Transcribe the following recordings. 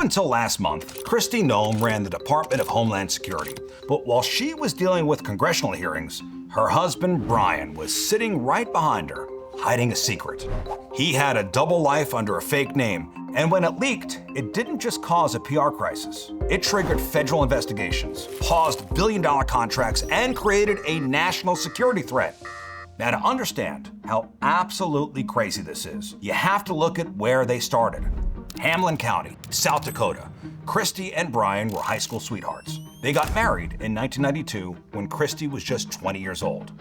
until last month, Kristi Noem ran the Department of Homeland Security. But while she was dealing with congressional hearings, her husband, Bryon, was sitting right behind her, hiding a secret. He had a double life under a fake name, and when it leaked, it didn't just cause a PR crisis. It triggered federal investigations, paused billion-dollar contracts, and created a national security threat. Now, to understand how absolutely crazy this is, you have to look at where they started. Hamlin County, South Dakota. Kristi and Bryon were high school sweethearts. They got married in 1992 when Kristi was just 20 years old.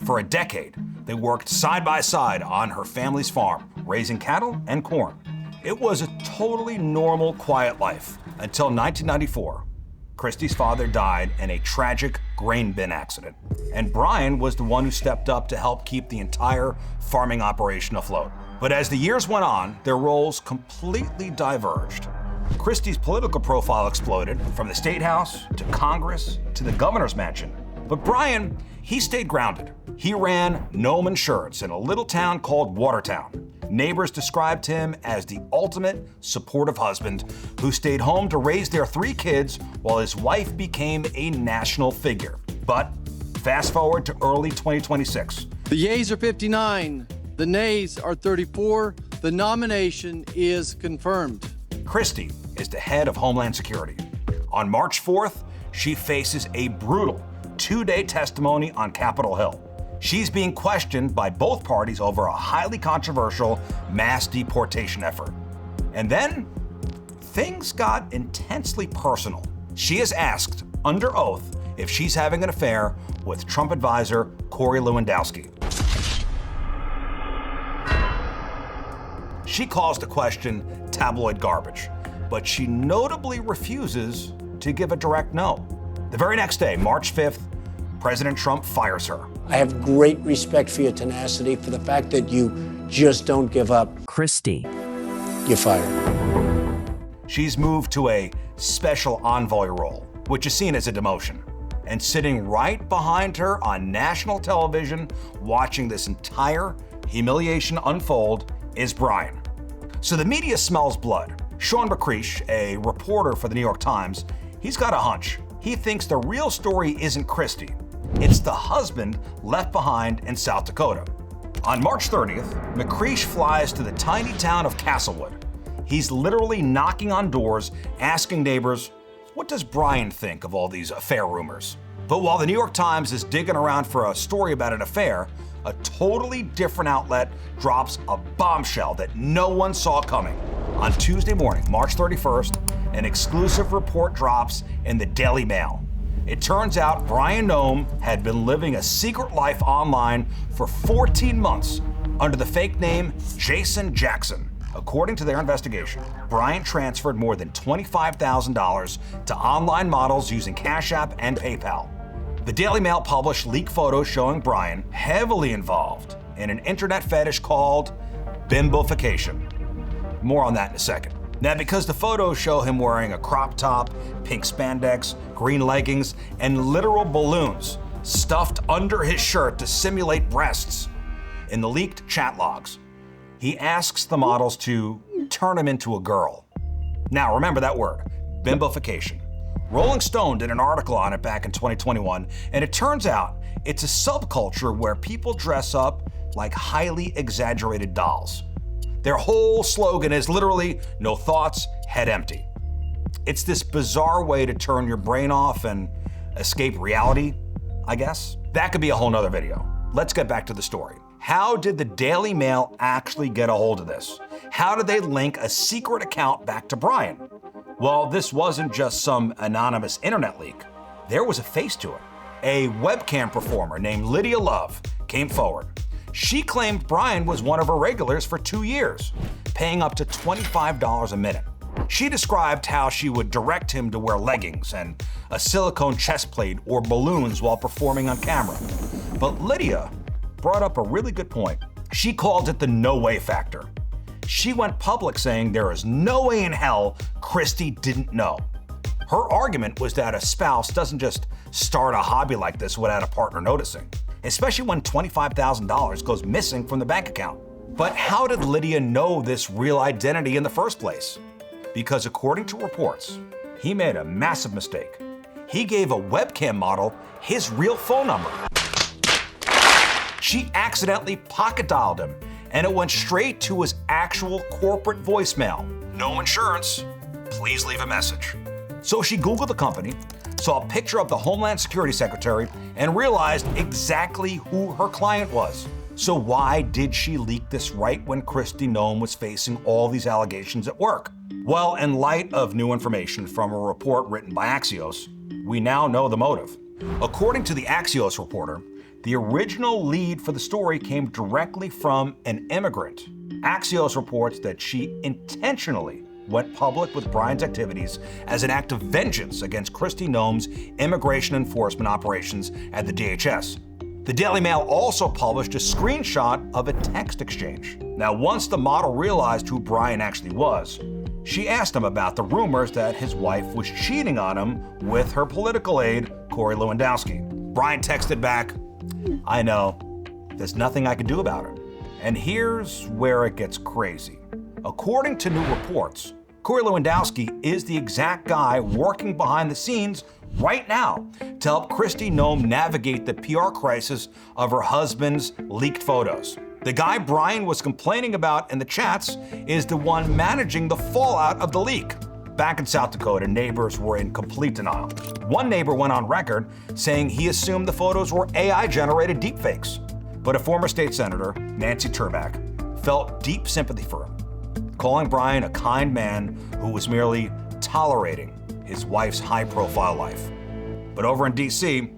For a decade, they worked side by side on her family's farm, raising cattle and corn. It was a totally normal, quiet life until 1994. Kristi's father died in a tragic grain bin accident, and Bryon was the one who stepped up to help keep the entire farming operation afloat. But as the years went on, their roles completely diverged. Kristi's political profile exploded from the State House to Congress to the governor's mansion. But Bryon, he stayed grounded. He ran Noem Insurance in a little town called Watertown. Neighbors described him as the ultimate supportive husband who stayed home to raise their 3 kids while his wife became a national figure. But fast forward to early 2026. The yeas are 59, the nays are 34. The nomination is confirmed. Kristi is the head of Homeland Security. On March 4th, she faces a brutal 2-day testimony on Capitol Hill. She's being questioned by both parties over a highly controversial mass deportation effort. And then, things got intensely personal. She is asked, under oath, if she's having an affair with Trump advisor Corey Lewandowski. She calls the question tabloid garbage, but she notably refuses to give a direct no. The very next day, March 5th, President Trump fires her. I have great respect for your tenacity, for the fact that you just don't give up. Kristi. You're fired. She's moved to a special envoy role, which is seen as a demotion. And sitting right behind her on national television, watching this entire humiliation unfold, is Bryon. So the media smells blood. Sean McCreish, a reporter for the New York Times, he's got a hunch. He thinks the real story isn't Kristi. It's the husband left behind in South Dakota. On March 30th, McCreish flies to the tiny town of Castlewood. He's literally knocking on doors, asking neighbors, what does Bryon think of all these affair rumors? But while the New York Times is digging around for a story about an affair, a totally different outlet drops a bombshell that no one saw coming. On Tuesday morning, March 31st, an exclusive report drops in the Daily Mail. It turns out Bryon Noem had been living a secret life online for 14 months under the fake name Jason Jackson. According to their investigation, Bryon transferred more than $25,000 to online models using Cash App and PayPal. The Daily Mail published leaked photos showing Bryon heavily involved in an internet fetish called bimbofication. More on that in a second. Now, because the photos show him wearing a crop top, pink spandex, green leggings, and literal balloons stuffed under his shirt to simulate breasts. In the leaked chat logs, he asks the models to turn him into a girl. Now, remember that word, bimbofication. Rolling Stone did an article on it back in 2021, and it turns out it's a subculture where people dress up like highly exaggerated dolls. Their whole slogan is literally, no thoughts, head empty. It's this bizarre way to turn your brain off and escape reality, I guess. That could be a whole nother video. Let's get back to the story. How did the Daily Mail actually get a hold of this? How did they link a secret account back to Bryon? Well, this wasn't just some anonymous internet leak. There was a face to it. A webcam performer named Lydia Love came forward. She claimed Bryon was one of her regulars for 2 years, paying up to $25 a minute. She described how she would direct him to wear leggings and a silicone chest plate or balloons while performing on camera. But Lydia brought up a really good point. She called it the no way factor. She went public saying there is no way in hell Kristi didn't know. Her argument was that a spouse doesn't just start a hobby like this without a partner noticing, especially when $25,000 goes missing from the bank account. But how did Lydia know this real identity in the first place? because according to reports, he made a massive mistake. He gave a webcam model his real phone number. She accidentally pocket dialed him, and it went straight to his actual corporate voicemail. No insurance, please leave a message. So she Googled the company, saw a picture of the Homeland Security Secretary, and realized exactly who her client was. So why did she leak this right when Kristi Noem was facing all these allegations at work? Well, in light of new information from a report written by Axios, we now know the motive. According to the Axios reporter, the original lead for the story came directly from an immigrant. Axios reports that she intentionally went public with Bryon's activities as an act of vengeance against Kristi Noem's immigration enforcement operations at the DHS. The Daily Mail also published a screenshot of a text exchange. Now, once the model realized who Bryon actually was, she asked him about the rumors that his wife was cheating on him with her political aide, Corey Lewandowski. Bryon texted back, "I know, there's nothing I can do about it." And here's where it gets crazy. According to new reports, Corey Lewandowski is the exact guy working behind the scenes right now to help Kristi Noem navigate the PR crisis of her husband's leaked photos. The guy Bryon was complaining about in the chats is the one managing the fallout of the leak. Back in South Dakota, neighbors were in complete denial. One neighbor went on record saying he assumed the photos were AI-generated deepfakes. But a former state senator, Nancy Turback, felt deep sympathy for him, calling Bryon a kind man who was merely tolerating his wife's high-profile life. But over in D.C.,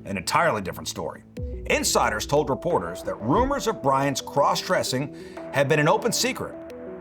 an entirely different story. Insiders told reporters that rumors of Bryon's cross-dressing had been an open secret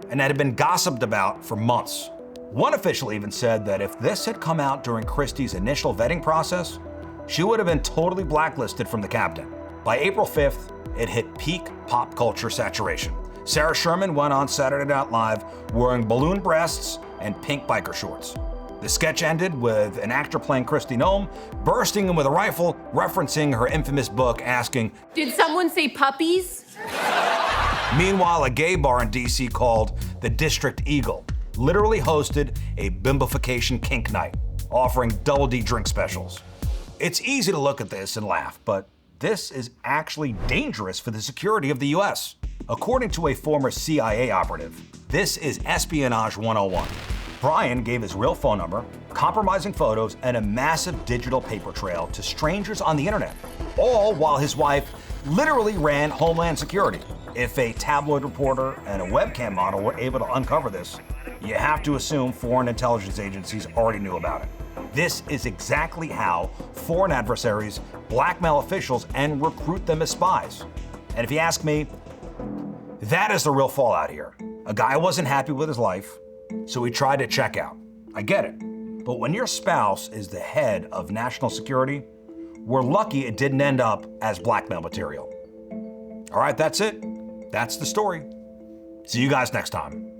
and that had been gossiped about for months. One official even said that if this had come out during Kristi's initial vetting process, she would have been totally blacklisted from the cabinet. By April 5th, it hit peak pop culture saturation. Sarah Sherman went on Saturday Night Live wearing balloon breasts and pink biker shorts. The sketch ended with an actor playing Kristi Noem bursting in with a rifle, referencing her infamous book, asking, "Did someone say puppies?" Meanwhile, a gay bar in D.C. called the District Eagle literally hosted a bimbofication kink night, offering double D drink specials. It's easy to look at this and laugh, but this is actually dangerous for the security of the U.S. According to a former CIA operative, this is espionage 101. Bryon gave his real phone number, compromising photos, and a massive digital paper trail to strangers on the internet, all while his wife literally ran Homeland Security. If a tabloid reporter and a webcam model were able to uncover this, you have to assume foreign intelligence agencies already knew about it. This is exactly how foreign adversaries blackmail officials and recruit them as spies. And if you ask me, that is the real fallout here. A guy wasn't happy with his life, so he tried to check out. I get it. But when your spouse is the head of national security, we're lucky it didn't end up as blackmail material. All right, that's it. That's the story. See you guys next time.